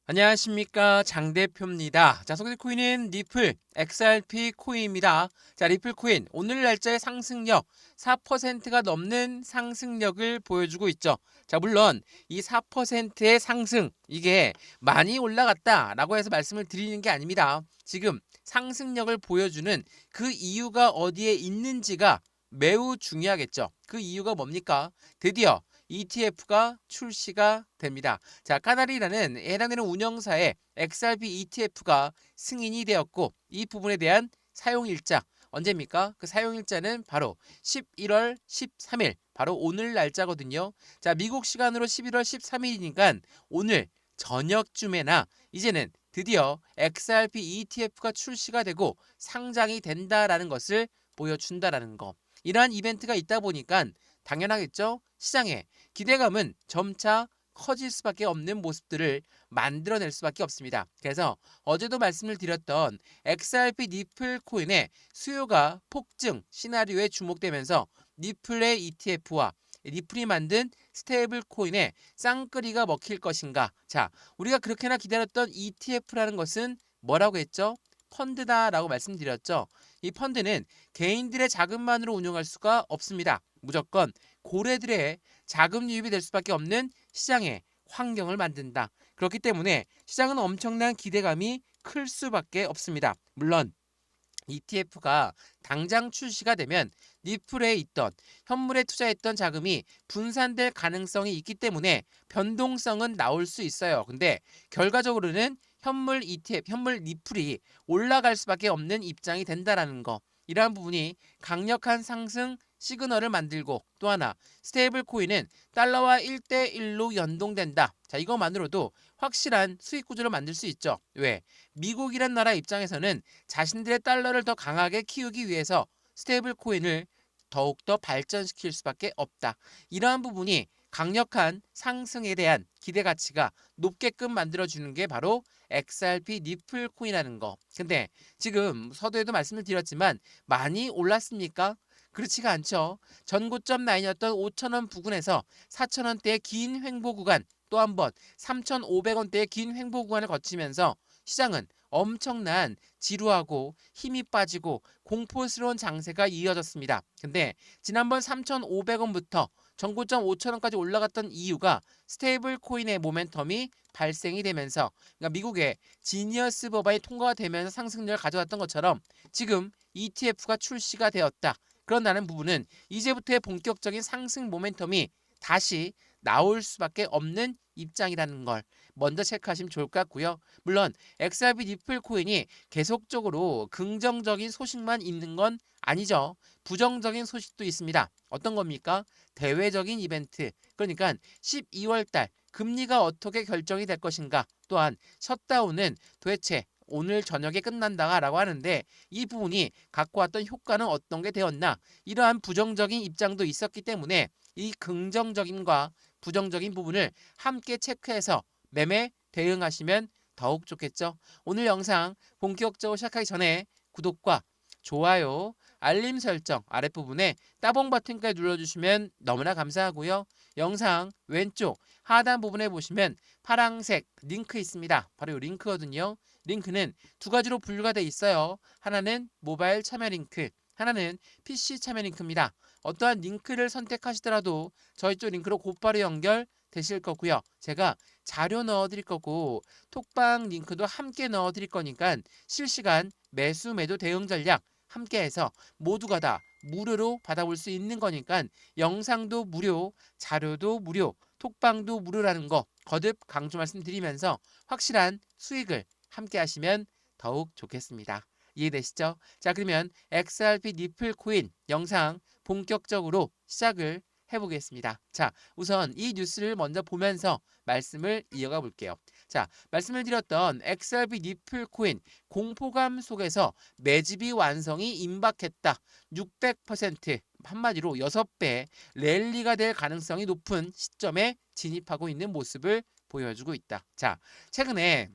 안녕하십니까 장 대표입니다. 자, 소개 코인은 리플 XRP 코인입니다. 자, 리플 코인 오늘 날짜의 상승력 4%가 넘는 상승력을 보여주고 있죠. 자, 물론 이 4%의 상승 이게 많이 올라갔다라고 해서 말씀을 드리는 게 아닙니다. 지금 상승력을 보여주는 그 이유가 어디에 있는지가 매우 중요하겠죠. 그 이유가 뭡니까? 드디어 ETF가 출시가 됩니다. 자, 카나리라는 해당되는 운영사의 XRP ETF가 승인이 되었고 이 부분에 대한 사용일자 언제입니까? 그 사용일자는 바로 11월 13일 바로 오늘 날짜거든요. 자, 미국 시간으로 11월 13일이니까 오늘 저녁쯤에나 이제는 드디어 XRP ETF가 출시가 되고 상장이 된다라는 것을 보여준다라는 거. 이러한 이벤트가 있다 보니까 당연하겠죠? 시장에 기대감은 점차 커질 수밖에 없는 모습들을 만들어낼 수밖에 없습니다. 그래서 어제도 말씀을 드렸던 XRP 니플 코인의 수요가 폭증 시나리오에 주목되면서 니플의 ETF와 니플이 만든 스테이블 코인의 쌍끌이가 먹힐 것인가? 자, 우리가 그렇게나 기다렸던 ETF라는 것은 뭐라고 했죠? 펀드다라고 말씀드렸죠. 이 펀드는 개인들의 자금만으로 운용할 수가 없습니다. 무조건 고래들의 자금 유입이 될 수밖에 없는 시장의 환경을 만든다. 그렇기 때문에 시장은 엄청난 기대감이 클 수밖에 없습니다. 물론 ETF가 당장 출시가 되면 니플에 있던 현물에 투자했던 자금이 분산될 가능성이 있기 때문에 변동성은 나올 수 있어요. 근데 결과적으로는 현물 ETF, 현물 니플이 올라갈 수밖에 없는 입장이 된다라는 거. 이러한 부분이 강력한 상승 시그널을 만들고 또 하나 스테이블 코인은 달러와 1대1로 연동된다. 자, 이것만으로도 확실한 수익 구조를 만들 수 있죠. 왜? 미국이란 나라 입장에서는 자신들의 달러를 더 강하게 키우기 위해서 스테이블 코인을 더욱더 발전시킬 수밖에 없다. 이러한 부분이 강력한 상승에 대한 기대 가치가 높게끔 만들어주는 게 바로 XRP 니플 코인이라는 거. 근데 지금 서두에도 말씀을 드렸지만 많이 올랐습니까? 그렇지가 않죠. 전고점 라인이었던 5,000원 부근에서 4,000원대의 긴 횡보 구간 또 한 번 3,500원대의 긴 횡보 구간을 거치면서 시장은 엄청난 지루하고 힘이 빠지고 공포스러운 장세가 이어졌습니다. 근데 지난번 3,500원부터 전고점 5,000원까지 올라갔던 이유가 스테이블 코인의 모멘텀이 발생이 되면서 그러니까 미국의 지니어스 법안이 통과가 되면서 상승률을 가져왔던 것처럼 지금 ETF가 출시가 되었다. 그런다는 부분은 이제부터의 본격적인 상승 모멘텀이 다시 나올 수밖에 없는 입장이라는 걸 먼저 체크하시면 좋을 것 같고요. 물론 XRP 니플 코인이 계속적으로 긍정적인 소식만 있는 건 아니죠. 부정적인 소식도 있습니다. 어떤 겁니까? 대외적인 이벤트. 그러니까 12월 달 금리가 어떻게 결정이 될 것인가. 또한 셧다운은 도대체 오늘 저녁에 끝난다라고 하는데 이 부분이 갖고 왔던 효과는 어떤 게 되었나? 이러한 부정적인 입장도 있었기 때문에 이 긍정적인과 부정적인 부분을 함께 체크해서 매매 대응하시면 더욱 좋겠죠. 오늘 영상 본격적으로 시작하기 전에 구독과 좋아요, 알림 설정 아랫부분에 따봉 버튼까지 눌러주시면 너무나 감사하고요. 영상 왼쪽 하단 부분에 보시면 파란색 링크 있습니다. 바로 이 링크거든요. 링크는 두 가지로 분류가 되어 있어요. 하나는 모바일 참여 링크, 하나는 PC 참여 링크입니다. 어떠한 링크를 선택하시더라도 저희 쪽 링크로 곧바로 연결되실 거고요. 제가 자료 넣어드릴 거고 톡방 링크도 함께 넣어드릴 거니까 실시간 매수 매도 대응 전략 함께해서 모두가 다 무료로 받아볼 수 있는 거니까 영상도 무료, 자료도 무료, 톡방도 무료라는 거 거듭 강조 말씀드리면서 확실한 수익을 함께 하시면 더욱 좋겠습니다. 이해되시죠? 자, 그러면 XRP 니플 코인 영상 본격적으로 시작을 해보겠습니다. 자, 우선 이 뉴스를 먼저 보면서 말씀을 이어가 볼게요. 자, 말씀을 드렸던 XRP 니플 코인 공포감 속에서 매집이 완성이 임박했다. 600% 한마디로 6배 랠리가 될 가능성이 높은 시점에 진입하고 있는 모습을 보여주고 있다. 자, 최근에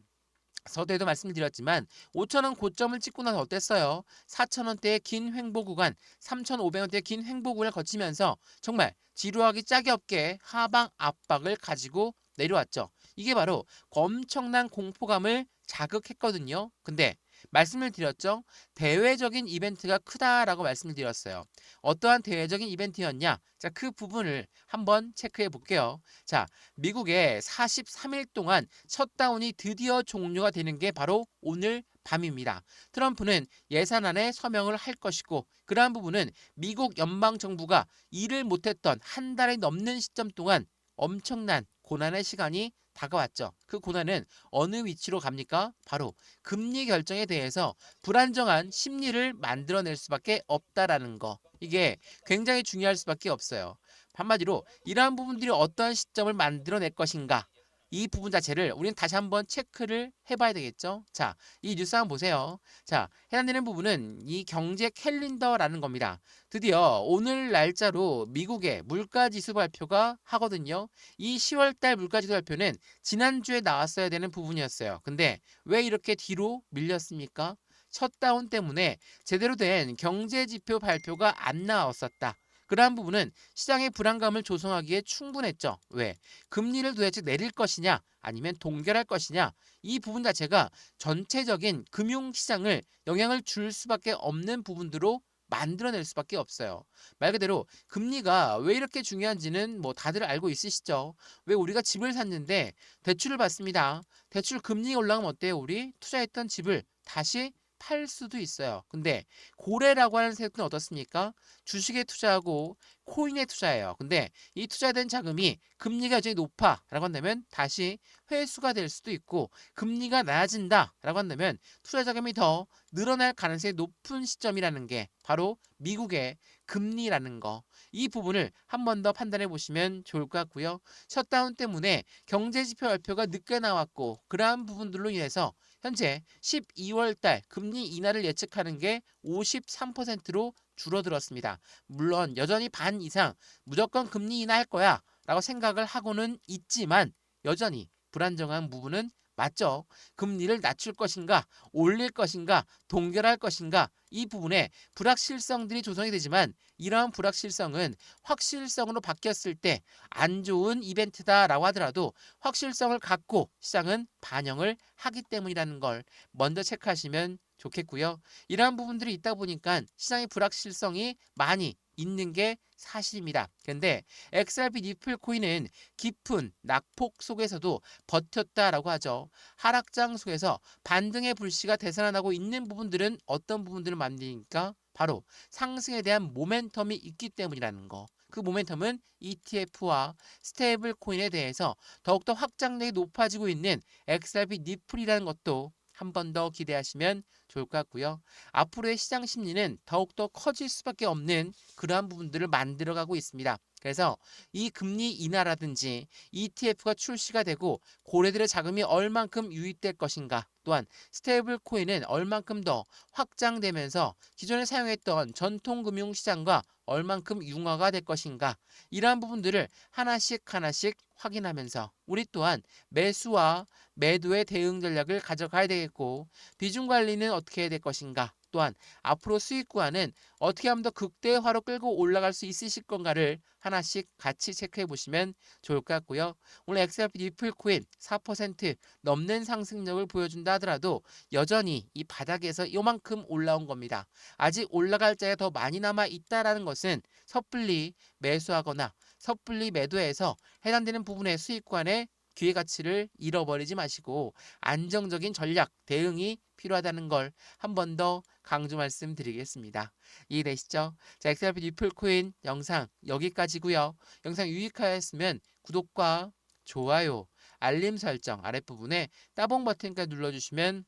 서두에도 말씀드렸지만 5,000원 고점을 찍고 나서 어땠어요? 4,000원대의 긴 횡보 구간, 3,500원대의 긴 횡보 구간을 거치면서 정말 지루하기 짝이 없게 하방 압박을 가지고 내려왔죠. 이게 바로 엄청난 공포감을 자극했거든요. 근데 말씀을 드렸죠. 대외적인 이벤트가 크다라고 말씀을 드렸어요. 어떠한 대외적인 이벤트였냐? 자, 그 부분을 한번 체크해 볼게요. 자, 미국의 43일 동안 셧다운이 드디어 종료가 되는 게 바로 오늘 밤입니다. 트럼프는 예산안에 서명을 할 것이고 그러한 부분은 미국 연방정부가 일을 못했던 한 달이 넘는 시점 동안 엄청난 고난의 시간이 다가왔죠. 그 고난은 어느 위치로 갑니까? 바로 금리 결정에 대해서 불안정한 심리를 만들어낼 수밖에 없다라는 거. 이게 굉장히 중요할 수밖에 없어요. 한마디로 이러한 부분들이 어떠한 시점을 만들어낼 것인가. 이 부분 자체를 우리는 다시 한번 체크를 해봐야 되겠죠. 자, 이 뉴스 한번 보세요. 자, 해당되는 부분은 이 경제 캘린더라는 겁니다. 드디어 오늘 날짜로 미국의 물가지수 발표가 하거든요. 이 10월달 물가지수 발표는 지난주에 나왔어야 되는 부분이었어요. 근데 왜 이렇게 뒤로 밀렸습니까? 셧다운 때문에 제대로 된 경제지표 발표가 안 나왔었다. 그러한 부분은 시장의 불안감을 조성하기에 충분했죠. 왜? 금리를 도대체 내릴 것이냐 아니면 동결할 것이냐 이 부분 자체가 전체적인 금융시장을 영향을 줄 수밖에 없는 부분으로 만들어낼 수밖에 없어요. 말 그대로 금리가 왜 이렇게 중요한지는 뭐 다들 알고 있으시죠? 왜 우리가 집을 샀는데 대출을 받습니다. 대출 금리가 올라가면 어때요? 우리 투자했던 집을 다시 팔 수도 있어요. 근데 고래라고 하는 새는 어떻습니까? 주식에 투자하고 코인에 투자해요. 근데 이 투자된 자금이 금리가 여전히 높아라고 한다면 다시 회수가 될 수도 있고 금리가 낮아진다라고 한다면 투자 자금이 더 늘어날 가능성이 높은 시점이라는 게 바로 미국의 금리라는 거. 이 부분을 한 번 더 판단해 보시면 좋을 것 같고요. 셧다운 때문에 경제 지표 발표가 늦게 나왔고 그러한 부분들로 인해서 현재 12월 달 금리 인하를 예측하는 게 53%로 줄어들었습니다. 물론 여전히 반 이상 무조건 금리 인하할 거야 라고 생각을 하고는 있지만 여전히 불안정한 부분은 맞죠. 금리를 낮출 것인가, 올릴 것인가, 동결할 것인가 이 부분에 불확실성들이 조성이 되지만 이러한 불확실성은 확실성으로 바뀌었을 때 안 좋은 이벤트다라고 하더라도 확실성을 갖고 시장은 반영을 하기 때문이라는 걸 먼저 체크하시면 좋겠고요. 이러한 부분들이 있다 보니까 시장의 불확실성이 많이 있는 게 사실입니다. 그런데 XRP 니플 코인은 깊은 낙폭 속에서도 버텼다라고 하죠. 하락장 속에서 반등의 불씨가 되살아나고 있는 부분들은 어떤 부분들을 만드니까 바로 상승에 대한 모멘텀이 있기 때문이라는 거. 그 모멘텀은 ETF와 스테이블 코인에 대해서 더욱더 확장력이 높아지고 있는 XRP 니플이라는 것도 한 번 더 기대하시면 좋을 것 같고요. 앞으로의 시장 심리는 더욱더 커질 수밖에 없는 그러한 부분들을 만들어가고 있습니다. 그래서 이 금리 인하라든지 ETF가 출시가 되고 고래들의 자금이 얼만큼 유입될 것인가 또한 스테이블 코인은 얼만큼 더 확장되면서 기존에 사용했던 전통 금융 시장과 얼만큼 융화가 될 것인가 이러한 부분들을 하나씩 하나씩 확인하면서 우리 또한 매수와 매도의 대응 전략을 가져가야 되겠고 비중 관리는 어떻게 해야 될 것인가 또한 앞으로 수익 구간은 어떻게 하면 더 극대화로 끌고 올라갈 수 있으실 건가를 하나씩 같이 체크해 보시면 좋을 것 같고요. 오늘 XRP 리플 코인 4% 넘는 상승력을 보여준다 하더라도 여전히 이 바닥에서 요만큼 올라온 겁니다. 아직 올라갈 자가 더 많이 남아 있다라는 것은 섣불리 매수하거나 섣불리 매도해서 해당되는 부분의 수익 구간의 기회 가치를 잃어버리지 마시고 안정적인 전략 대응이 필요하다는 걸 한 번 더 강조 말씀드리겠습니다. 이해되시죠? 자, XRP 리플 코인 영상 여기까지고요. 영상 유익하였으면 구독과 좋아요, 알림 설정 아랫부분에 따봉 버튼까지 눌러주시면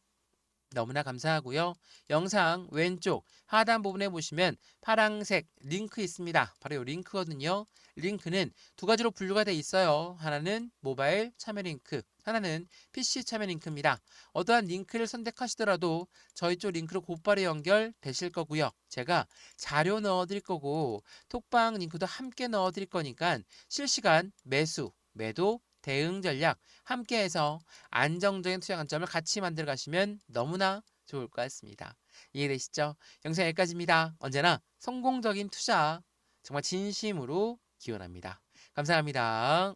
너무나 감사하고요. 영상 왼쪽 하단 부분에 보시면 파란색 링크 있습니다. 바로 이 링크거든요. 링크는 두 가지로 분류가 되어 있어요. 하나는 모바일 참여 링크, 하나는 PC 참여 링크입니다. 어떠한 링크를 선택하시더라도 저희 쪽 링크로 곧바로 연결되실 거고요. 제가 자료 넣어드릴 거고 톡방 링크도 함께 넣어드릴 거니까 실시간 매수, 매도, 대응 전략 함께해서 안정적인 투자 관점을 같이 만들어 가시면 너무나 좋을 것 같습니다. 이해되시죠? 영상 여기까지입니다. 언제나 성공적인 투자 정말 진심으로 기원합니다. 감사합니다.